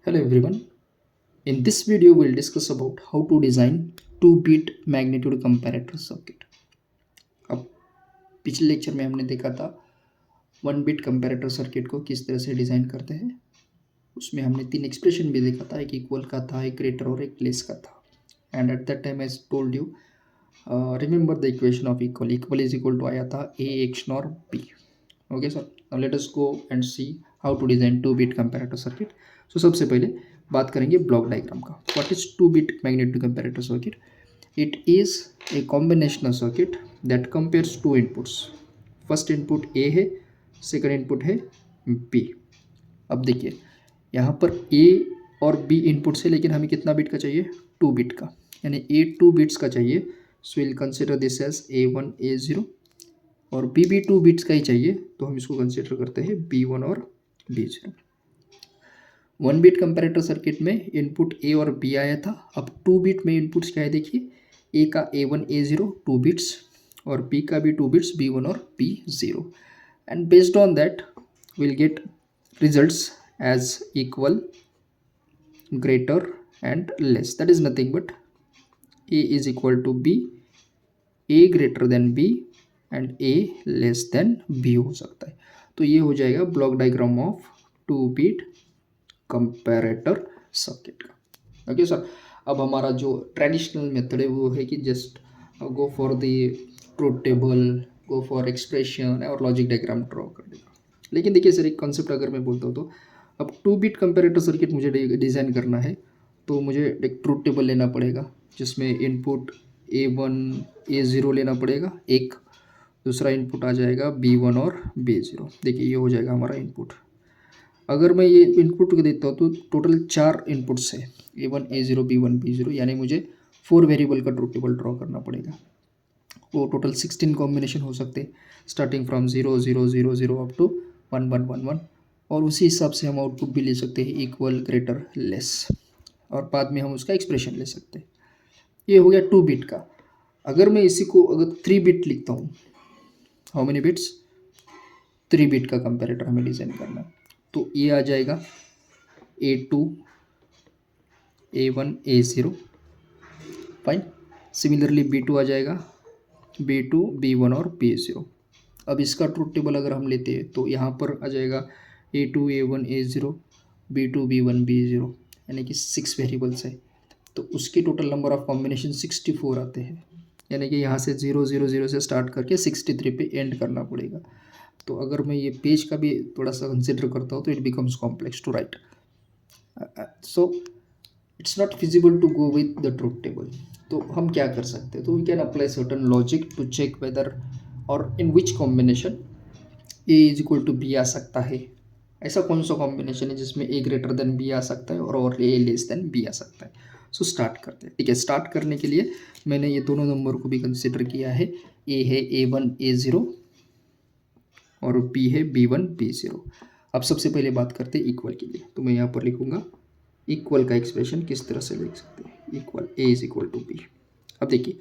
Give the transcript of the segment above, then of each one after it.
Hello everyone. In this video we'll discuss about how to design 2-bit magnitude comparator circuit. अब पिछले lecture में हमने देखा था 1-bit comparator सर्किट को किस तरह से डिज़ाइन करते हैं। उसमें हमने 3 एक्सप्रेशन भी देखा था, एक इक्वल का था, एक ग्रेटर और एक लेस का था। And at that time I told you remember the equation of equal is equal to आया था A XNOR B. Okay sir, now let us go and see how to design 2-bit comparator circuit. So सबसे पहले बात करेंगे block diagram का। What is 2-bit magnitude comparator circuit? It is a combinational circuit that compares two inputs. First input A है, second input है B। अब देखिए यहाँ पर A और B इनपुट्स है, लेकिन हमें कितना बिट का चाहिए? 2 बिट का, यानी A 2 बिट्स का चाहिए। So will consider this as A1 A0 और B भी 2 बिट्स का ही चाहिए, तो हम इसको कंसिडर करते हैं B1 और B0। 1-bit कंपैरेटर सर्किट में इनपुट ए और बी आया था। अब 2 बिट में इनपुट्स क्या है देखिए, ए का A1 A0 2 बिट्स और बी का भी 2 बिट्स B1 और B0। And based on that will get results as equal, greater and less. That is nothing but A is equal to B, A greater than B and A less than B हो सकता है। तो ये हो जाएगा block diagram of 2-bit comparator circuit का। Okay sir, अब हमारा जो ट्रेडिशनल मेथड है वो है कि just go for the truth table, go for expression और लॉजिक डायग्राम ड्रॉ कर देगा। लेकिन देखिए सर, एक कॉन्सेप्ट अगर मैं बोलता हूँ तो अब 2-bit कंपैरेटर सर्किट मुझे डिज़ाइन करना है, तो मुझे एक ट्रूथ टेबल लेना पड़ेगा जिसमें इनपुट A1 A0 लेना पड़ेगा एक, दूसरा इनपुट आ जाएगा B1 और B0। देखिए ये हो जाएगा हमारा इनपुट। अगर मैं ये इनपुट को देता हूँ तो टोटल 4 इनपुट्स है, A1 A0 B1 B0, यानी मुझे 4 वेरिएबल का ट्रूथ टेबल ड्रॉ करना पड़ेगा। वो टोटल 16 कॉम्बिनेशन हो सकते हैं, स्टार्टिंग फ्रॉम 0 0 0 0 अप टू 1 1 1 1। और उसी हिसाब से हम आउटपुट भी ले सकते हैं, इक्वल, ग्रेटर, लेस, और बाद में हम उसका एक्सप्रेशन ले सकते हैं। ये हो गया 2 बिट का। अगर मैं इसी को अगर 3 बिट लिखता हूँ, हाउ मेनी बिट्स? 3 बिट का कंपैरेटर हमें डिज़ाइन करना है, तो ये आ जाएगा A2 A1 A0, fine. Similarly B2 आ जाएगा B2 B1 और B0। अब इसका ट्रूथ टेबल अगर हम लेते हैं तो यहाँ पर आ जाएगा A2 A1 A0 B2 B1 B0, यानी कि 6 वेरिएबल्स है, तो उसके टोटल नंबर ऑफ कॉम्बिनेशन 64 आते हैं। यानी कि यहाँ से 0 0 0 से स्टार्ट करके 63 पे एंड करना पड़ेगा। तो अगर मैं ये पेज का भी थोड़ा सा कंसिडर करता हूँ तो it becomes complex to write. So it's not feasible to go with the truth table. तो हम क्या कर सकते हैं? तो we can apply certain logic to check whether और in which combination A is equal to B आ सकता है। ऐसा कौन सा कॉम्बिनेशन है जिसमें ए ग्रेटर देन बी आ सकता है और ए लेस देन बी आ सकता है? सो स्टार्ट करते हैं। ठीक है, स्टार्ट करने के लिए मैंने ये दोनों नंबर को भी कंसिडर किया है। ए है A1 A0 और बी है B1 B0। अब सबसे पहले बात करते हैं इक्वल के लिए, तो मैं यहाँ पर लिखूंगा इक्वल का एक्सप्रेशन किस तरह से लिख सकते हैं, equal A is equal to B. अब देखिए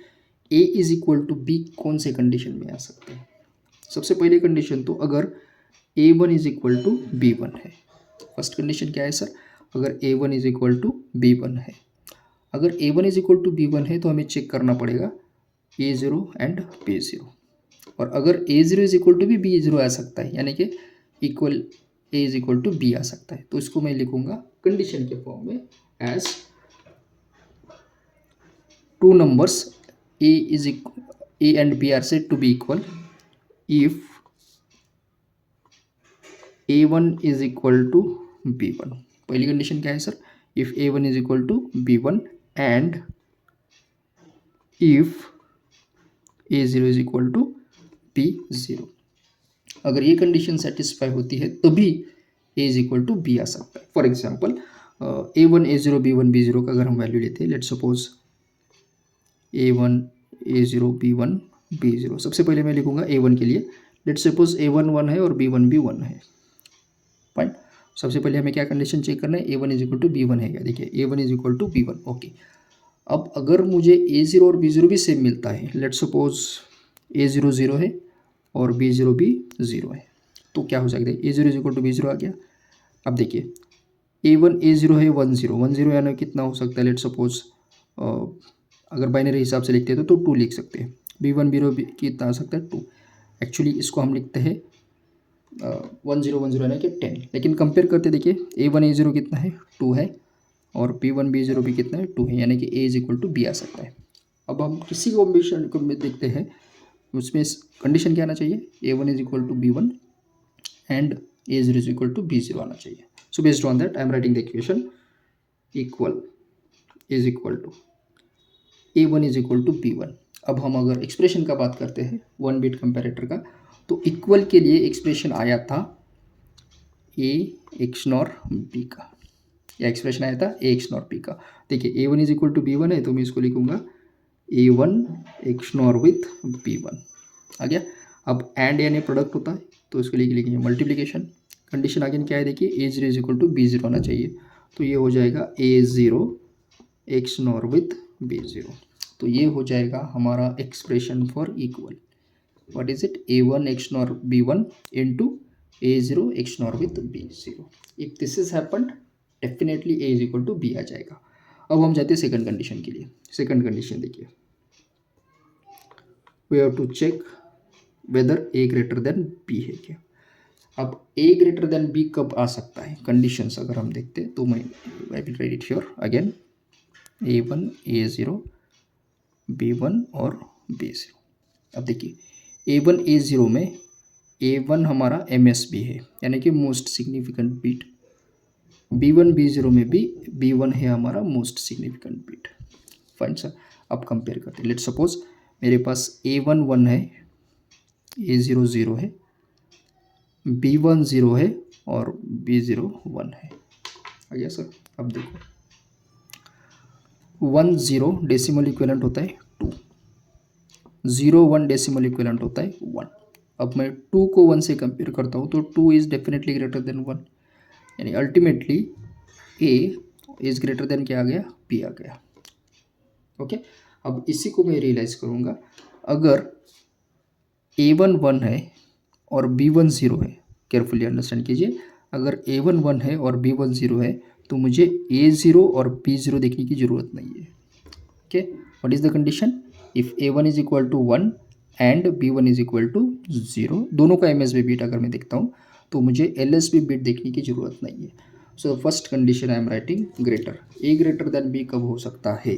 A is equal to B कौन से कंडीशन में आ सकते हैं? सबसे पहले कंडीशन तो अगर A1 is equal to B1 है। फर्स्ट कंडीशन क्या है सर? अगर A1 is equal to B1 है। अगर A1 is equal to B1 है तो हमें चेक करना पड़ेगा A0 एंड B0। और अगर A0 इज इक्वल टू भी B0 आ सकता है, यानी कि equal A is equal to B आ सकता है। तो इसको मैं लिखूंगा कंडीशन के फॉर्म में as two numbers A and B are said to be equal if A1 is equal to B1। पहली कंडीशन क्या है sir? If A1 is equal to B1 and if A0 is equal to B0। अगर ये condition satisfy होती है तभी A is equal to B आ सकता है। For example A1 A0 B1 B0 का अगर हम वैल्यू लेते हैं, let suppose A1 A0 B1 B0। सबसे पहले मैं लिखूंगा A1 के लिए, लेट सपोज A1 1 है और B1 भी 1 है, फाइन। सबसे पहले हमें क्या कंडीशन चेक करना है? A1 is equal to B1 है क्या? देखिए A1 is equal to B1, okay. अब अगर मुझे A0 और B0 भी सेम मिलता है, लेट सपोज A0 0 है और B0 भी 0 है, तो क्या हो सकता है? A0 is equal to B0 आ गया। अब देखिए A1 A0 है 10 यानी कितना हो सकता है, लेट सपोज अगर बाइनरी हिसाब से लिखते हैं तो 2 लिख सकते हैं। B1 B कितना आ सकता है 2। एक्चुअली इसको हम लिखते हैं 10 यानी कि 10, लेकिन कंपेयर करते देखिए A1 A0 कितना है 2 है और B1 B0 भी कितना है 2 है, यानी कि A is equal to B आ सकता है। अब हम किसी कॉम्बिनेशन को में देखते हैं, उसमें कंडीशन क्या आना चाहिए, A1 is equal to B1 and A0 is equal to B0 आना चाहिए। So based on that I am writing the equation equal is equal to A1 is equal to B1। अब हम अगर एक्सप्रेशन का बात करते हैं 1 बिट कंपैरेटर का, तो इक्वल के लिए एक्सप्रेशन आया था A एक्स नॉर B का, या एक्सप्रेशन आया था A एक्स नॉर B का। देखिए A1 is equal to B1 है तो मैं इसको लिखूंगा A1 XNOR with B1 आ गया। अब एंड यानी प्रोडक्ट होता है तो इसको लिखेंगे मल्टीप्लिकेशन। कंडीशन आगे क्या है देखिए A0 is equal to B0 होना चाहिए, तो ये हो जाएगा A0 XNOR with B0। तो ये हो जाएगा हमारा expression for equal. What is it, A1 XNOR B1 into A0 XNOR with B0। If this is happened definitely A is equal to B आ जाएगा। अब हम जाते हैं सेकंड कंडीशन के लिए। सेकंड कंडीशन देखिए, we have to check whether A greater than B है क्या। अब A ग्रेटर देन B कब आ सकता है, कंडीशंस अगर हम देखते हैं तो मैं I will write it here again A1 A0 B1 और B0। अब देखिए A1 A0 में A1 हमारा MSB है यानी कि most significant bit, B1 B0 में भी B1 है हमारा most significant bit. Fine sir, अब कंपेयर करते हैं। लेट सपोज मेरे पास A1 1 है, A0 0 है, B1 0 है और B0 1 है। आ गया सर। अब देखो 1 0 डेसिमल इक्विवेलेंट होता है 2, 0 1 डेसिमल इक्विवेलेंट होता है 1। अब मैं 2 को 1 से कंपेयर करता हूँ तो 2 इज़ डेफिनेटली ग्रेटर देन 1, यानी ultimately A is greater than क्या आ गया, B आ गया। ओके, अब इसी को मैं रियलाइज़ करूँगा, अगर A1 1 है और B1 0 है, केयरफुली अंडरस्टैंड कीजिए, अगर A1 1 है और B1 0 है तो मुझे A0 और B0 देखने की ज़रूरत नहीं है। Okay, what is the condition, if A1 is equal to 1 and B1 is equal to 0, दोनों का MSB बिट अगर मैं देखता हूँ तो मुझे LSB बिट देखने की ज़रूरत नहीं है। So first condition I am writing greater, A greater than B कब हो सकता है,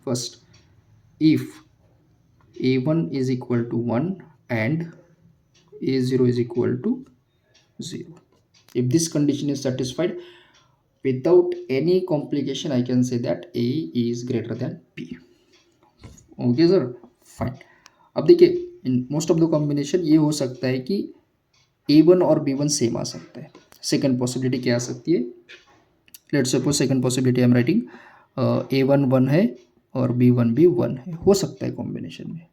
first if A1 is equal to 1 and A0 is equal to 0. If this condition is satisfied, without any complication I can say that A is greater than B. Okay sir, fine. अब देखिए in most of the combination ये हो सकता है कि A1 और B1 same आ सकता है। सेकंड पॉसिबिलिटी क्या आ सकती है, let suppose second possibility I am writing A1 1 है और B1 भी 1 है, हो सकता है कॉम्बिनेशन में।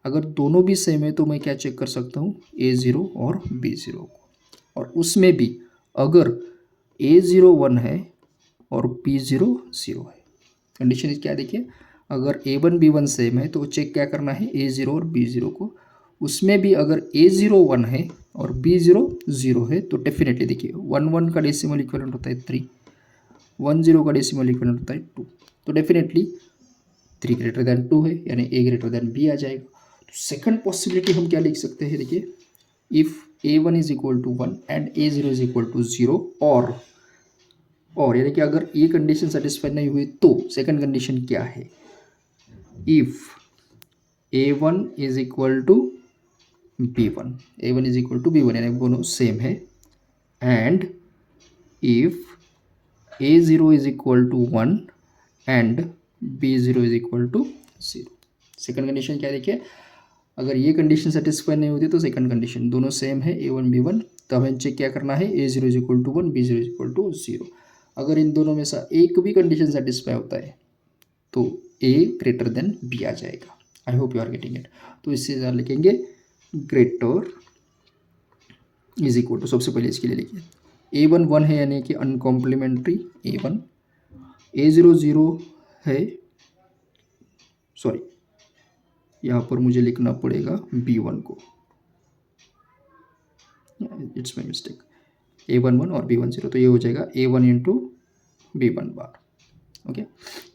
अगर दोनों भी सेम है तो मैं क्या चेक कर सकता हूँ, A0 और B0 को, और उसमें भी अगर A0 1 है और B0 0 है। कंडीशन क्या है देखिए, अगर A1 B1 सेम है तो चेक क्या करना है, A0 और B0 को, उसमें भी अगर A0 1 है और B0 0 है तो डेफिनेटली देखिए 1 1 का डेसिमल इक्विवेलेंट होता है 3, 1 0 का डेसिमल इक्विवेलेंट होता है 2, तो डेफिनेटली 3 ग्रेटर देन 2 है यानी A ग्रेटर देन B आ जाएगा। तो सेकंड पॉसिबिलिटी हम क्या लिख सकते हैं देखिए, if A1 is equal to 1 and A0 is equal to 0, और यानी कि अगर ये कंडीशन सेटिस्फाई नहीं हुई तो सेकंड कंडीशन क्या है, if A1 is equal to B1, A1 is equal to B1 यानी दोनों सेम है, and if A0 is equal to 1 and B0 is equal to 0। Second condition क्या है देखिए, अगर ये कंडीशन सेटिस्फाई नहीं होती तो सेकंड कंडीशन दोनों सेम है A1 B1, तो हमें चेक क्या करना है, A0 is equal to 1 B0 is equal to 0। अगर इन दोनों में से एक भी कंडीशन सेटिस्फाई होता है तो A ग्रेटर देन B आ जाएगा। I hope you are getting it. तो इससे ज़्यादा लिखेंगे ग्रेटर इज इक्वल टू, सबसे पहले इसके लिए लिखिए A1 1 है यानी कि अनकॉम्प्लीमेंट्री A1, A0 0 है, सॉरी यहाँ पर मुझे लिखना पड़ेगा B1 को, इट्स माई मिस्टेक, A11 और B10, तो ये हो जाएगा A1 इंटू B1 बार। ओके,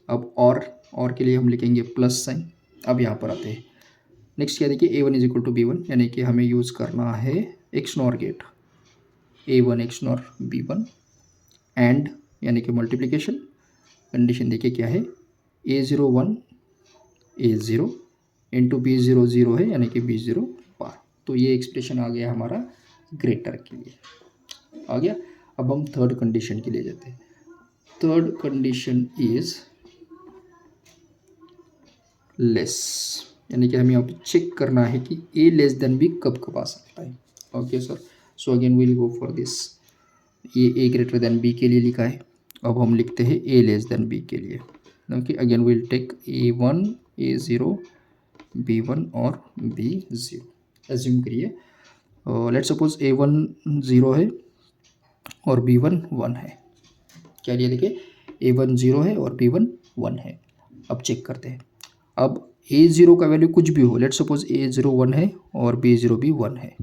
अब और के लिए हम लिखेंगे प्लस साइन। अब यहाँ पर आते हैं, नेक्स्ट क्या देखिए, A1 is equal to B1, यानी कि हमें यूज़ करना है XNOR gate, A1 XNOR B1 and यानी कि मल्टीप्लिकेशन। कंडीशन देखिए क्या है, A01 A0 इंटू B00 0 है, यानी कि B0 बार। तो ये एक्सप्रेशन आ गया हमारा ग्रेटर के लिए, आ गया। अब हम थर्ड कंडीशन के लिए जाते हैं। थर्ड कंडीशन इज लेस, यानी कि हमें यहाँ पे चेक करना है कि ए लेस देन बी कब कब आ सकता है। Okay sir, so again will go for this. ये ए ग्रेटर देन बी के लिए लिखा है, अब हम लिखते हैं ए लेस देन बी के लिए। Okay, again will take A1 A0 B1 और B0। एज्यूम करिए, लेट्स सपोज A1 0 है और B1 1 है। क्या लिए देखिए, A1 0 है और B1 1 है। अब चेक करते हैं, अब A0 का वैल्यू कुछ भी हो, लेट्स सपोज A0 1 है और B0 भी 1 है।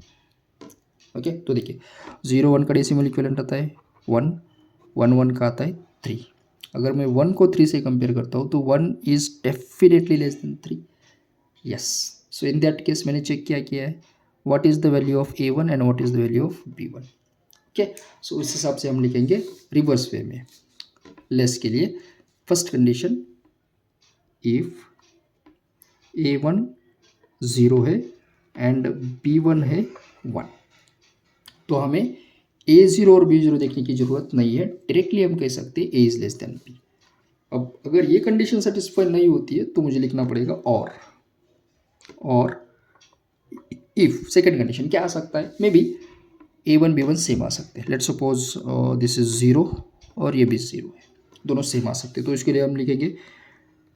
ओके, तो देखिए 0 1 का डेसिमल इक्विवेलेंट आता है 1, 1 1 का आता है 3। अगर मैं 1 को 3 से कंपेयर करता हूँ तो 1 is definitely less than 3। Yes, so in that case मैंने चेक किया है what is the value of A1 and what is the value of B1। Okay, so इस हिसाब से हम लिखेंगे रिवर्स वे में लेस के लिए। फर्स्ट कंडीशन, इफ A1 0 है एंड B1 है 1, तो हमें A0 और B0 देखने की जरूरत नहीं है, डायरेक्टली हम कह सकते हैं A is less than B। अब अगर ये कंडीशन सेटिस्फाई नहीं होती है तो मुझे लिखना पड़ेगा और इफ सेकेंड कंडीशन क्या आ सकता है, may be A1 B1 same आ सकते हैं। लेट्स सपोज दिस इज 0 और ये भी 0 है, दोनों सेम आ सकते हैं। तो इसके लिए हम लिखेंगे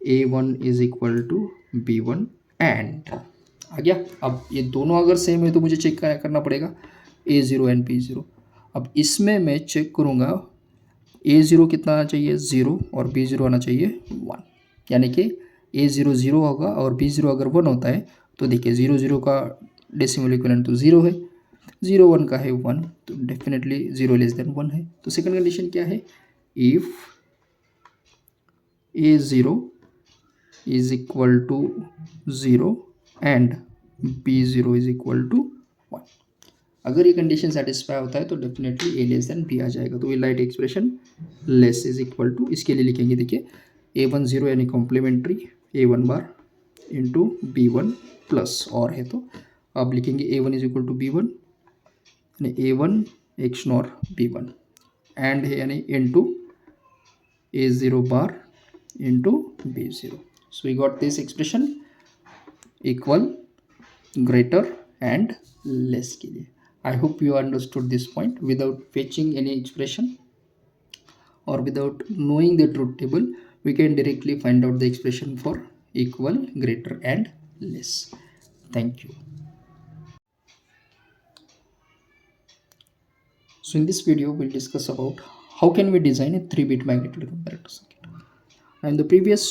A1 is equal to B1 and, आ गया। अब ये दोनों अगर सेम है तो मुझे चेक करना पड़ेगा A0 एंड B0। अब इसमें मैं चेक करूँगा A0 कितना आना चाहिए 0 और B0 आना चाहिए 1, यानी कि A0 0 होगा और B0 अगर 1 होता है तो देखिए 0 0 का डेसिमल इक्विवेलेंट तो 0 है, 0 1 का है 1, तो डेफिनेटली 0 लेस देन 1 है। तो सेकंड कंडीशन क्या है, if A0 is equal to 0 and B0 is equal to 1। अगर ये कंडीशन सेटिस्फाई होता है तो definitely A less than B आ जाएगा। तो will write expression less is equal to, इसके लिए लिखेंगे देखिए A1 0 यानी complementary A1 bar into B1 plus और है तो अब लिखेंगे A1 is equal to B1 यानी A1 XNOR B1 and है यानी into A0 bar into B0। So we got this expression equal, greater and less के लिए। I hope you understood this point. Without fetching any expression or without knowing the truth table, we can directly find out the expression for equal, greater and less. Thank you. So in this video, we'll discuss about how can we design a 3-bit magnitude comparator circuit. Now in the previous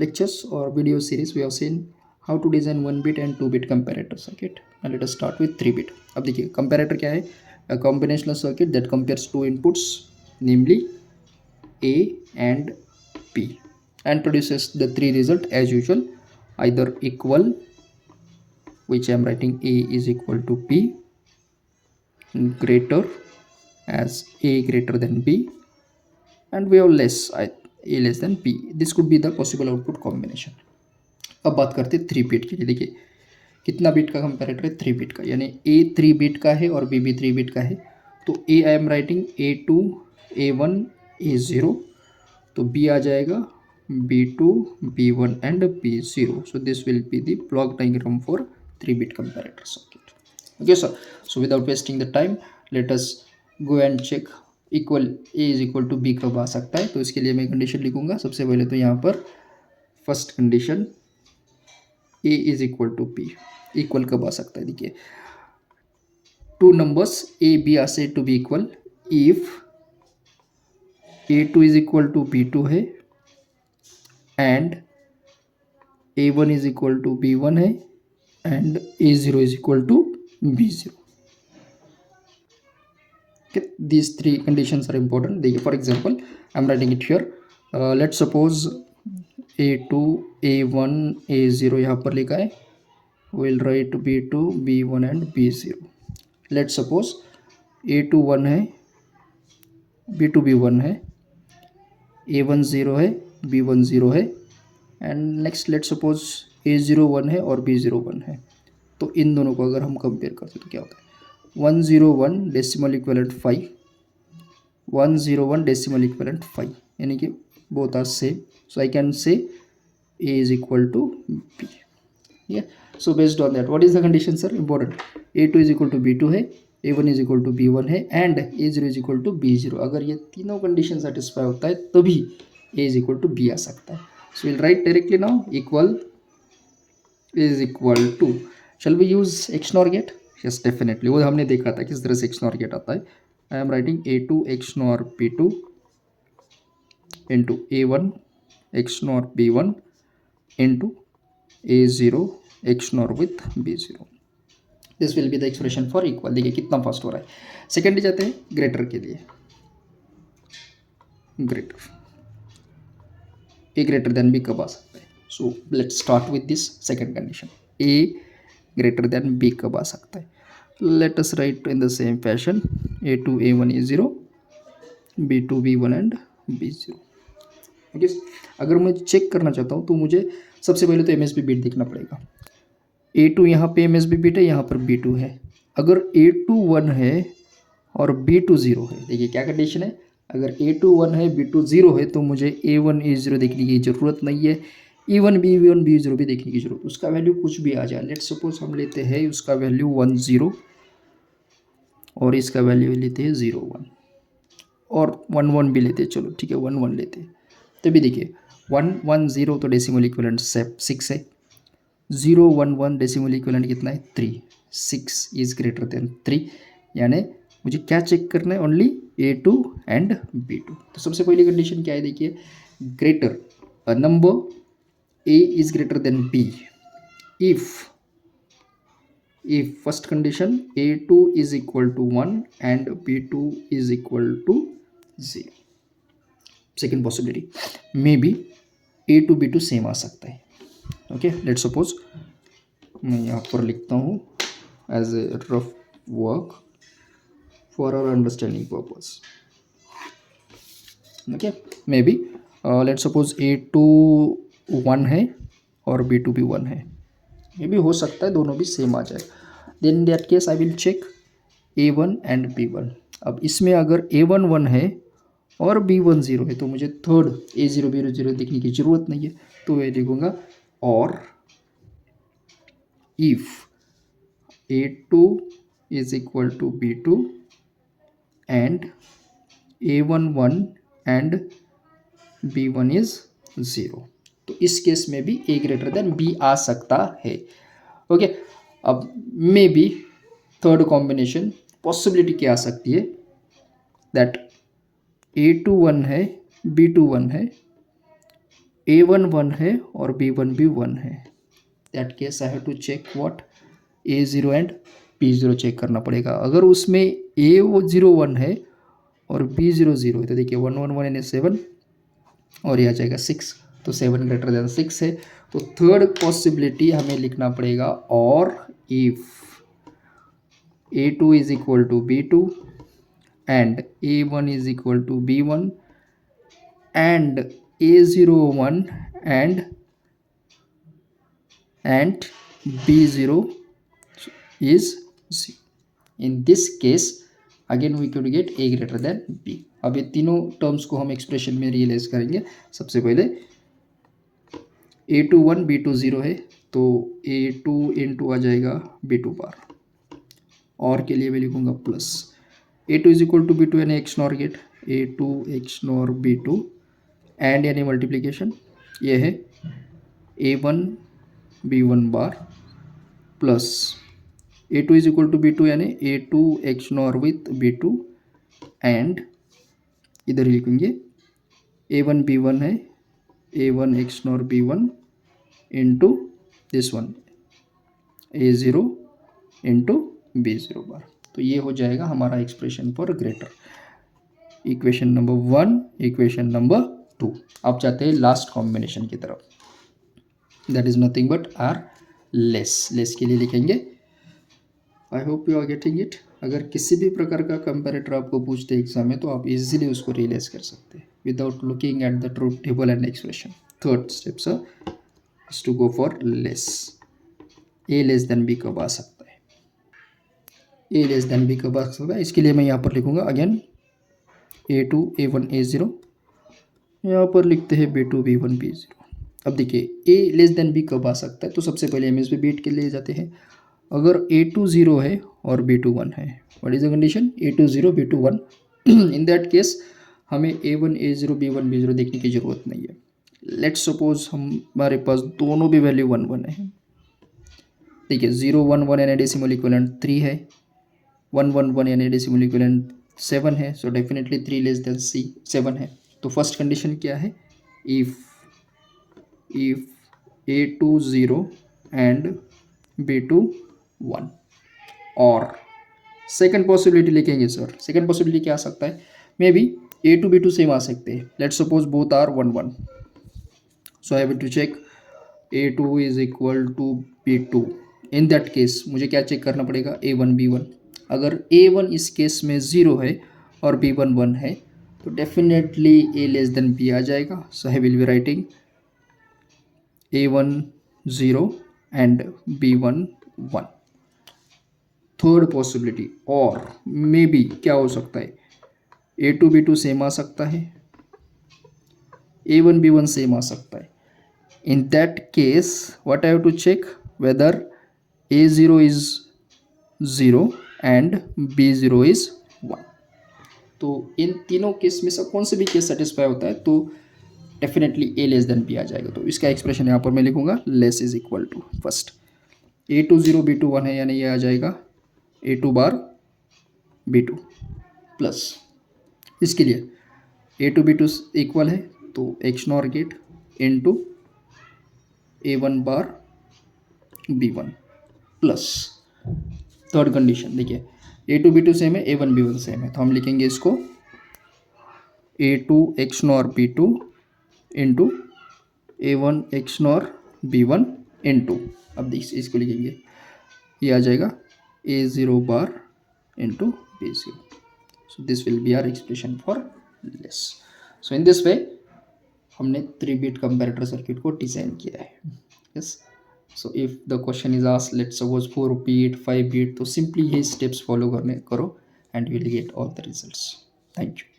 lectures or video series, we have seen how to design 1-bit and 2-bit comparator circuit. Now let us start with 3-bit. अब देखिए comparator क्या है, a combinational circuit that compares two inputs namely A and P and produces the three result as usual, either equal, which I am writing A is equal to P, greater as A greater than B, and we have less A less than P. This could be the possible output combination. अब बात करते हैं 3 bit के लिए। देखिए कितना bit का comparator है, 3 बिट का, यानी A 3 बिट का है और B भी 3 बिट का है। तो A I am writing A2 A1 A0, तो B आ जाएगा B2 B1 and B0। So this will be the block diagram for 3 bit comparator circuit. Okay sir, so without wasting the time let us go and check equal A is equal to B कब आ सकता है। तो इसके लिए मैं condition लिखूंगा। सबसे पहले तो यहाँ पर first condition A is equal to P, equal कब आ सकता है, देखिए two numbers A B are said to be equal if A2 is equal to B2 है and A1 is equal to B1 है and A0 is equal to B0। Okay, these three conditions are important. For example, I'm writing it here. Let's suppose a2 a1 a0 यहाँ पर लिखा है. We'll write b2 b1 and b0. Let's suppose a2 1 है, b2 b1 है, a1 0 है, b1 0 है, and next let's suppose a0 1 है और b0 1 है. तो इन दोनों को अगर हम कंपेयर करते तो क्या होता है? 101 डेसिमल इक्विवेलेंट 5, 101 डेसिमल इक्विवेलेंट 5, यानी कि both are same. So I can say a is equal to b. Yeah. So based on that, what is the condition, sir? Important. a2 is equal to b2 है, a1 is equal to b1 है, and a0 is equal to b0. अगर ये तीनों condition satisfy होता है तभी a is equal to b आ सकता है. So we'll write directly now equal is equal to. Shall we use XNOR gate? Yes, definitely. वो हमने देखा था किस तरह से XNOR gate आता है. I am writing a2 XNOR b2 into a1 XNOR b1 into a0 XNOR with b0. This will be the expression for equal. देखिए कितना फास्ट हो रहा है. सेकेंड जाते हैं ग्रेटर के लिए. Greater A greater than B कब आ सकता है? So let's start with this second condition. A greater than B कब आ सकता है? Let us write in the same fashion. a2 a1 a0, b2 b1 and b0. Okay, अगर मैं चेक करना चाहता हूँ तो मुझे सबसे पहले तो MSB बिट देखना पड़ेगा. a2 यहाँ पे MSB बिट है, यहाँ पर b2 है. अगर a2 1 है और b2 0 है, देखिए क्या कंडीशन है. अगर a2 1 है b2 0 है तो मुझे a1 a0 देखने की ज़रूरत नहीं है. a1 b1 b0 भी देखने की जरूरत. उसका वैल्यू कुछ भी आ जाए. लेट्स सपोज हम लेते हैं उसका वैल्यू 1 0 और इसका वैल्यू लेते हैं 0 1 और 1 1 भी लेते हैं. चलो ठीक है 1 1 लेते हैं. तभी देखिए 1 1 0 तो डेसिमल इक्विवेलेंट 6 है. 0 1 1 डेसिमल इक्विवेलेंट कितना है? 3. 6 इज ग्रेटर देन 3. यानी मुझे क्या चेक करना है? Only a2 and b2. तो सबसे पहली कंडीशन क्या है? देखिए greater a number a is greater than b if first condition a2 is equal to 1 and b2 is equal to 0. second possibility maybe a2 b2 same आ सकता है. Okay, let's suppose मैं यहाँ पर लिखता हूँ as a rough work for our understanding purpose. Okay, maybe let's suppose a2 1 है और b2 भी 1 है. मे भी हो सकता है दोनों भी सेम आ जाए. Then that case I will check a1 and b1. अब इसमें अगर a1 1 है और b1 0 है तो मुझे थर्ड a0 b0 देखने की ज़रूरत नहीं है. तो मैं लिखूँगा और if a2 is equal to b2 and a1 1 and b1 is 0, तो इस केस में भी a ग्रेटर देन b आ सकता है. ओके, अब may be third combination possibility क्या आ सकती है? दैट a2 1 है, b2 1 है, a1 1 है और b1 भी 1 है. That case I have to check what a0 and b0 check करना पड़ेगा. अगर उसमें a0 1 है और b0 0 है तो देखिए 1 1 1 यानी 7 और ये आ जाएगा 6. तो 7 ग्रेटर देन 6 है. तो थर्ड पॉसिबिलिटी हमें लिखना पड़ेगा और if a2 is equal to b2 and a1 is equal to b1 and a0 1 and b0 is 0. in this case again we could get a greater than b. अब ये तीनों terms को हम expression में रियलाइज करेंगे. सबसे पहले a2 1 b2 0 है तो a2 इंटू आ जाएगा b2 बार. और के लिए मैं लिखूँगा plus a2 is equal to b2 यानी XNOR gate a2 XNOR b2 and यानी मल्टीप्लीकेशन ये है a1 b1 bar plus a2 is equal to b2 यानी a2 XNOR with b2 and इधर लिखेंगे a1 b1 है a1 XNOR b1 into this one a0 into b0 bar. तो ये हो जाएगा हमारा expression for greater. Equation number 1, equation number 2। अब जाते हैं लास्ट कॉम्बिनेशन की तरफ, that is nothing but our less. Less के लिए लिखेंगे, I hope you are getting it. अगर किसी भी प्रकार का कंपैरेटर आपको पूछते हैं एग्जाम में तो आप इजीली उसको रियलाइज कर सकते हैं without looking at the truth table and expression. Third step sir is to go for less. A less than B कब आ सकता है? ए लेस देन बी कब आ सकता है? इसके लिए मैं यहाँ पर लिखूंगा अगेन A2 A1 A0, यहाँ पर लिखते हैं B2 B1 B0। अब देखिए ए लेस देन बी कब आ सकता है, तो सबसे पहले हम इस पे बीट के लिए जाते हैं। अगर A2 0 है और B2 1 है, what is the condition? A2 0 B2 1। In that case हमें A1 A0 B1 B0 देखने की जरूरत नहीं है। लेट्स सपोज हमारे पास दोनों भी वैल्यू 1 1 है। देखिए 0 1 1 यानी डेसिमल इक्विवेलेंट 3 है, 1 1 1 यानी डेसिमल इक्विवेलेंट 7 है, सो डेफिनेटली 3 लेस देन सी 7 है। तो फर्स्ट कंडीशन क्या है? If A2 0 and B2 1। और सेकंड पॉसिबिलिटी लिखेंगे सर। सेकंड पॉसिबिलिटी क्या आ सकता है? May be A2 B2 same आ सकते हैं। Let's suppose both are 1 1, so I have to check A2 is equal to B2। In that case मुझे क्या चेक करना पड़ेगा? A1 B1। अगर A1 इस केस में 0 है और B1 1 है तो definitely A less than B आ जाएगा। So I will be writing A1 0 and B1 1। Third possibility और मे बी क्या हो सकता है? A2 B2 सेम आ सकता है, A1 B1 सेम आ सकता है। In that case what I have to check? Whether A0 is 0 and B0 is 1। तो इन तीनों केस में से कौन से भी केस सेटिस्फाई होता है तो definitely A less than B आ जाएगा। तो इसका एक्सप्रेशन यहाँ पर मैं लिखूंगा less is equal to first A2 0 B2 1 है, यानी ये आ जाएगा A2 बार B2 प्लस इसके लिए A2 B2 इक्वल है तो x nor get into A1 बार B1 प्लस थर्ड कंडीशन। देखिए A2 B2 सेम है, A1 B1 सेम है, तो हम लिखेंगे इसको A2 XNOR B2 into A1 XNOR B1 into, अब इसको लिखेंगे, ये आ जाएगा A0 bar into B0। So this will be our expression for less. So in this way हमने 3 बिट कंपैरेटर सर्किट को डिजाइन किया है। Yes, so if the question is asked let's suppose 4 bit 5 bit, तो simply ये steps follow करो and you will get all the results. Thank you.